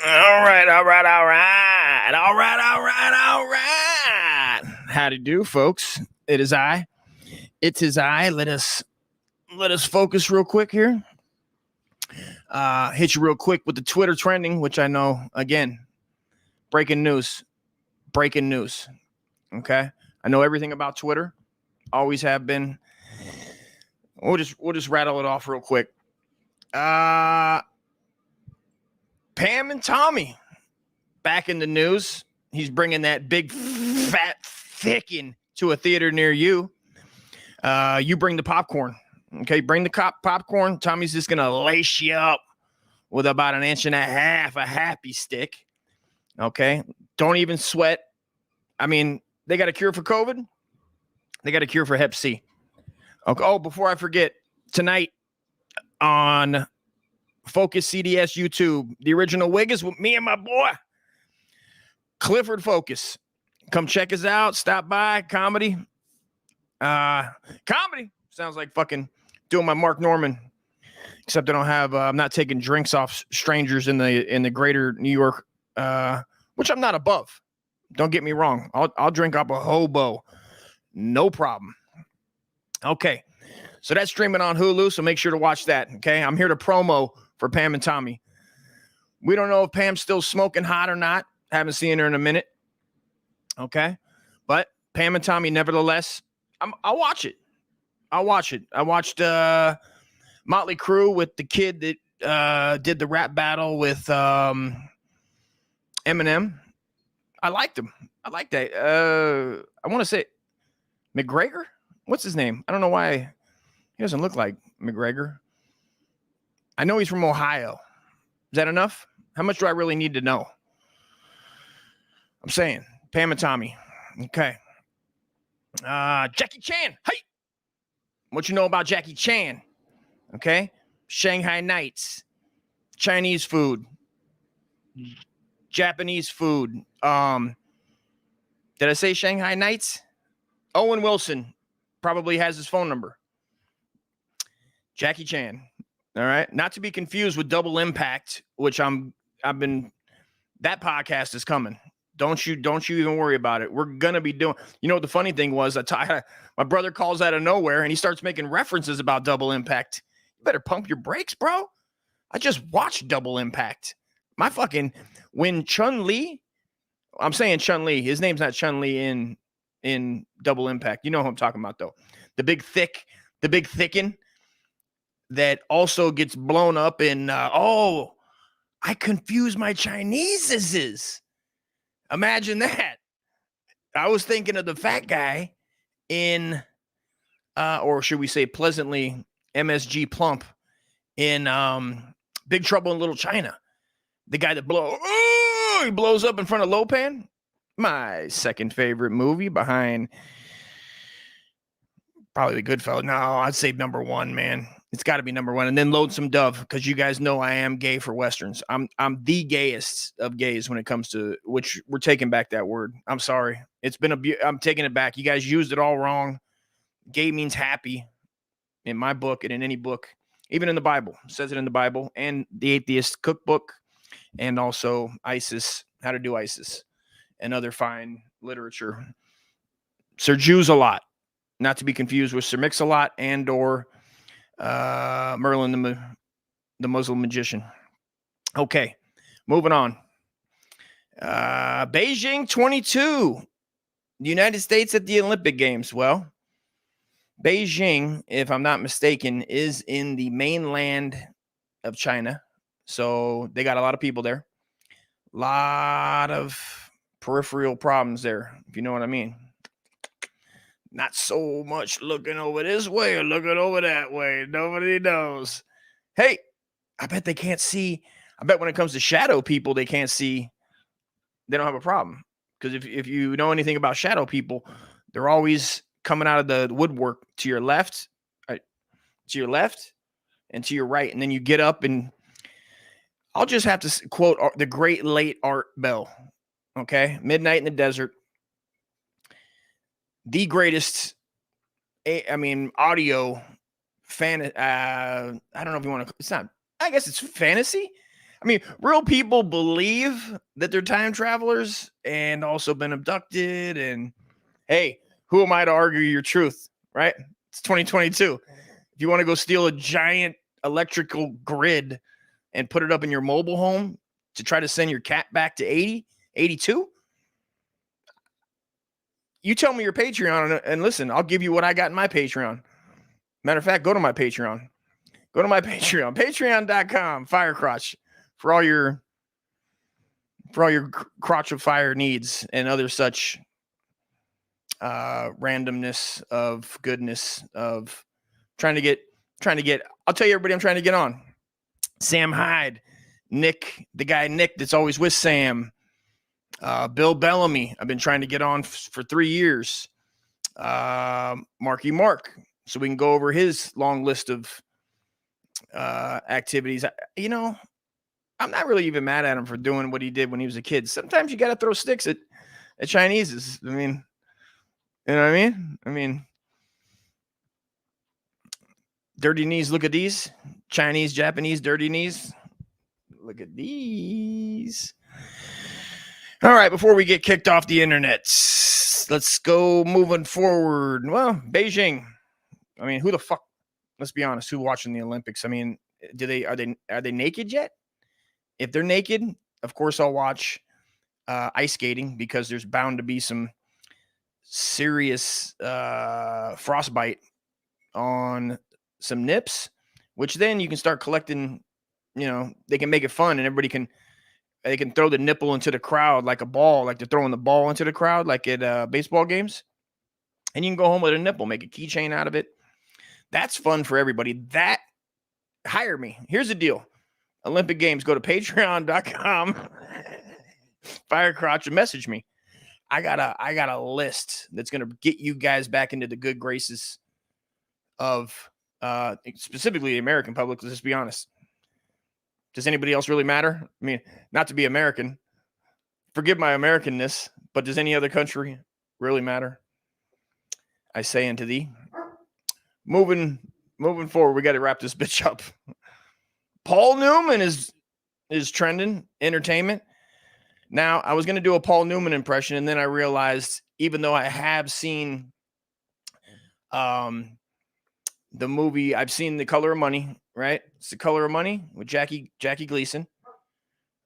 All right, all right, all right, all right, all right, all right. How to do, folks? It is I. It is I. Let us focus real quick here. Hit you real quick with the Twitter trending, which I know again. Breaking news. Breaking news. Okay, I know everything about Twitter. Always have been. We'll just rattle it off real quick. Pam and Tommy back in the news. He's bringing that big fat thickin' to a theater near you. You bring the popcorn. Okay, bring the popcorn. Tommy's just gonna lace you up with about 1.5 inches a happy stick. Okay, don't even sweat. I mean, they got a cure for COVID. They got a cure for Hep C. Okay. Oh, before I forget, tonight on Focus CDS YouTube, the original wig is with me and my boy Clifford Focus. Come check us out. Stop by. Comedy. Comedy sounds like fucking doing my Mark Norman, except I don't have. I'm not taking drinks off strangers in the greater New York, which I'm not above. Don't get me wrong. I'll drink up a hobo, no problem. Okay, so that's streaming on Hulu, so make sure to watch that. Okay, I'm here to promo for Pam and Tommy. We don't know if Pam's still smoking hot or not. Haven't seen her in a minute. Okay, but Pam and Tommy, nevertheless, I'll watch it. I'll watch it. I watched Motley Crue with the kid that did the rap battle with Eminem. I liked him. I like that. I want to say McGregor. What's his name? I don't know why he doesn't look like McGregor. I know he's from Ohio. Is that enough? How much do I really need to know? I'm saying Pam and Tommy. Okay. Jackie Chan. Hey. What you know about Jackie Chan? Okay. Shanghai Nights. Chinese food. Japanese food. Did I say Shanghai Nights? Owen Wilson probably has his phone number. Jackie Chan. All right. Not to be confused with Double Impact, which that podcast is coming. Don't you even worry about it. We're going to be doing, what the funny thing was, my brother calls out of nowhere and he starts making references about Double Impact. You better pump your brakes, bro. I just watched Double Impact. When Chun-Li, I'm saying Chun-Li, his name's not Chun-Li in Double Impact. You know who I'm talking about though. The big thicken that also gets blown up in, I confuse my Chinese's. Imagine that. I was thinking of the fat guy in, or should we say pleasantly MSG plump in Big Trouble in Little China. The guy that he blows up in front of Lopan. My second favorite movie behind probably The Goodfellas. No, I'd say number one, man. It's got to be number one. And then Lonesome Dove, because you guys know I am gay for Westerns. I'm the gayest of gays when it comes to, which we're taking back that word. I'm sorry. It's been I'm taking it back. You guys used it all wrong. Gay means happy in my book and in any book, even in the Bible. It says it in the Bible and the Atheist Cookbook, and also ISIS, How to Do ISIS, and other fine literature. Sir Jews-a-Lot, not to be confused with Sir Mix-a-Lot and or Merlin the Muslim magician. Okay, moving on. Beijing 22, the United States at the Olympic Games. Well, Beijing, if I'm not mistaken, is in the mainland of China. So they got a lot of people there. A lot of peripheral problems there, if you know what I mean. Not so much looking over this way or looking over that way. Nobody knows. Hey, I bet they can't see. I bet when it comes to shadow people, they can't see. They don't have a problem. Because if you know anything about shadow people, they're always coming out of the woodwork to your left, and to your right. And then you get up and I'll just have to quote the great late Art Bell. Okay. Midnight in the Desert. The greatest, audio fan. I don't know if you want to, it's not, I guess it's fantasy. I mean, real people believe that they're time travelers and also been abducted. And hey, who am I to argue your truth, right? It's 2022. If you want to go steal a giant electrical grid and put it up in your mobile home to try to send your cat back to 80, 82, you tell me your Patreon and listen, I'll give you what I got in my Patreon. Matter of fact, go to my Patreon. Go to my Patreon, patreon.com, Firecrotch, for all your crotch of fire needs and other such randomness of goodness of trying to get, I'll tell you everybody I'm trying to get on. Sam Hyde, Nick, the guy Nick that's always with Sam, Bill Bellamy, I've been trying to get on for 3 years. Marky Mark, so we can go over his long list of activities. You know, I'm not really even mad at him for doing what he did when he was a kid. Sometimes you got to throw sticks at Chineses. I mean, you know what I mean? I mean, dirty knees, look at these. Chinese, Japanese, dirty knees. Look at these. All right, before we get kicked off the internet, let's go moving forward. Well, Beijing. I mean, who the fuck? Let's be honest. Who watching the Olympics? I mean, are they naked yet? If they're naked, of course I'll watch ice skating because there's bound to be some serious frostbite on some nips, which then you can start collecting. You know, they can make it fun, and they can throw the nipple into the crowd like a ball, like they're throwing the ball into the crowd, like at baseball games. And you can go home with a nipple, make a keychain out of it. That's fun for everybody. Hire me. Here's the deal. Olympic Games, go to patreon.com, Firecrotch, and message me. I got a list that's going to get you guys back into the good graces of specifically the American public. Let's just be honest. Does anybody else really matter? I mean, not to be American. Forgive my Americanness, but does any other country really matter? I say unto thee. Moving forward, we got to wrap this bitch up. Paul Newman is trending entertainment. Now, I was going to do a Paul Newman impression, and then I realized, even though I have seen the movie, I've seen The Color of Money, right? It's The Color of Money with Jackie Gleason,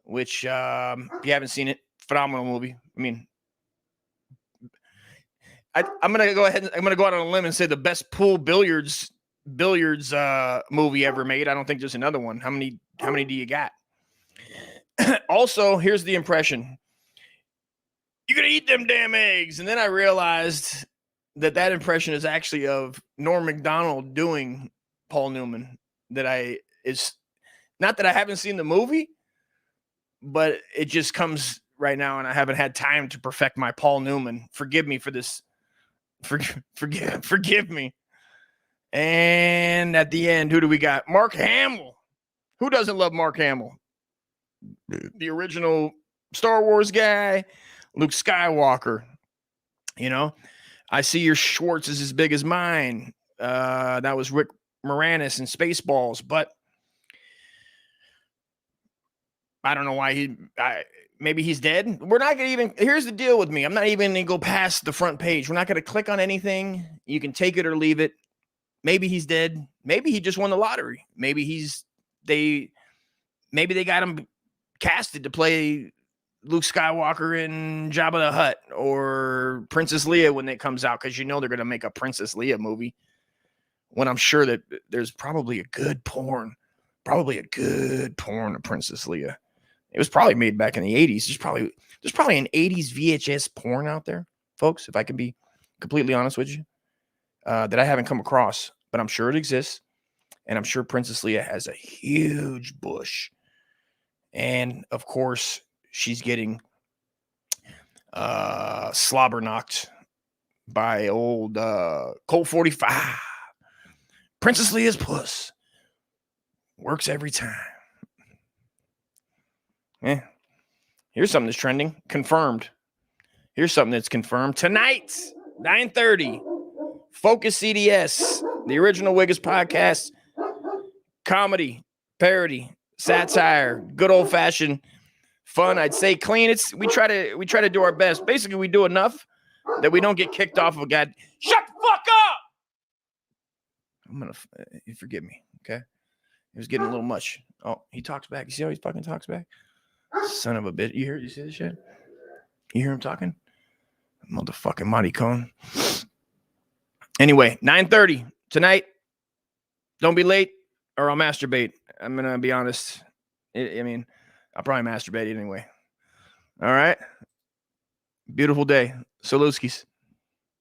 which, if you haven't seen it, phenomenal movie. I mean, I'm going to go ahead and I'm going to go out on a limb and say the best pool billiards movie ever made. I don't think there's another one. How many do you got? Also, here's the impression. You're going to eat them damn eggs. And then I realized that impression is actually of Norm Macdonald doing Paul Newman. It's not that I haven't seen the movie, but it just comes right now, and I haven't had time to perfect my Paul Newman. Forgive me for this. Forgive me. And at the end, who do we got? Mark Hamill. Who doesn't love Mark Hamill? The original Star Wars guy, Luke Skywalker. You know, I see your Schwartz is as big as mine. That was Rick Moranis in Spaceballs, but I don't know why maybe he's dead. We're not going to even, here's the deal with me. I'm not even going to go past the front page. We're not going to click on anything. You can take it or leave it. Maybe he's dead. Maybe he just won the lottery. Maybe they got him casted to play Luke Skywalker in Jabba the Hutt or Princess Leia when it comes out, because you know they're going to make a Princess Leia movie, when I'm sure that there's probably a good porn of Princess Leia. It was probably made back in the 80s. There's probably an 80s VHS porn out there, folks, if I can be completely honest with you, that I haven't come across, but I'm sure it exists. And I'm sure Princess Leia has a huge bush. And of course, she's getting slobber knocked by old Colt 45. Princess Leia's puss works every time. Here's something that's trending. Confirmed. Here's something that's confirmed. Tonight, 9:30, Focus CDS, the original Wiggins podcast, comedy, parody, satire, good old fashioned fun. I'd say clean. We try to do our best. Basically, we do enough that we don't get kicked off of a guy. Shut the fuck up! I'm gonna you forgive me, okay? It was getting a little much. Oh, he talks back. You see how he fucking talks back? Son of a bitch. You see this shit? You hear him talking? Motherfucking maricon. Anyway, 9:30 tonight. Don't be late or I'll masturbate. I'm gonna be honest. I'll probably masturbate anyway. All right. Beautiful day. Salutskis.